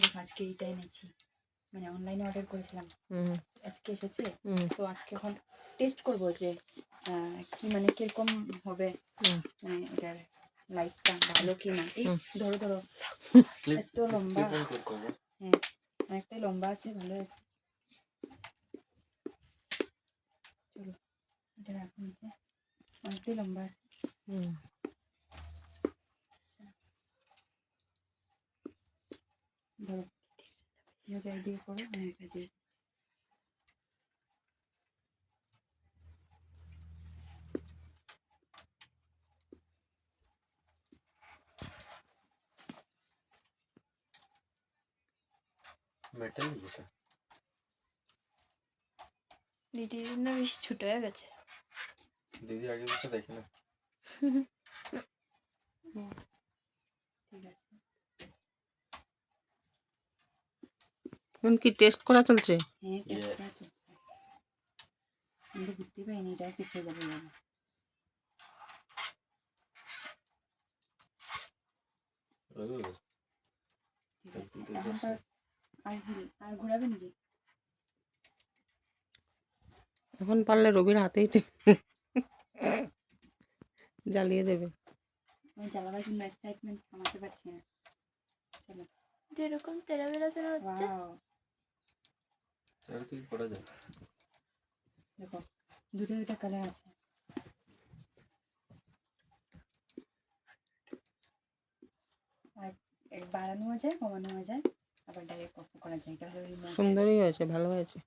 দেখো আজকে এইটা এনেছি, মানে অনলাইনে অর্ডার করেছিলাম, আজকে এসেছে। তো আজকে এখন টেস্ট করবো যে কি মানে কিরকম হবে, মানে এটার লাইটটা ভালো কি না। এই ধরো ধরো এত লম্বা, হ্যাঁ অনেকটাই লম্বা আছে, ভালো আছে। চলো এটা রাখুন, অনেকটাই লম্বা আছে। ধরো দিয়ে করো, হ্যাঁ এটা দিয়ে মেটাল যেটা দিদির জন্য বেশি ছোট হয়ে গেছে। দিদি আগে বছর দেখি না। ঠিক আছে। এখন কি টেস্ট করা চলছে? হ্যাঁ টেস্ট করা চলছে। আমি তো বুঝতেই পারিনি এটা পিঠে যাবে না। ঠিক আছে, এখন তো আর ঘোরাবে নাকি? এখন পারলে রবির হাতেই জ্বালিয়ে দেবে। আমি জ্বালাবার জন্য এক্সাইটমেন্ট থামাতে পারছি না। চলো যেরকম তেরা বেলা তেরা হচ্ছে। চারিদিকে করা যায়। দেখো দুটো দুটো কালার আছে। আর বাড়ানো যায়, কমানো যায়, আবার ডাইরেক্ট অফ করা যায়। এটা হলো সুন্দরই হয়েছে, ভালো হয়েছে।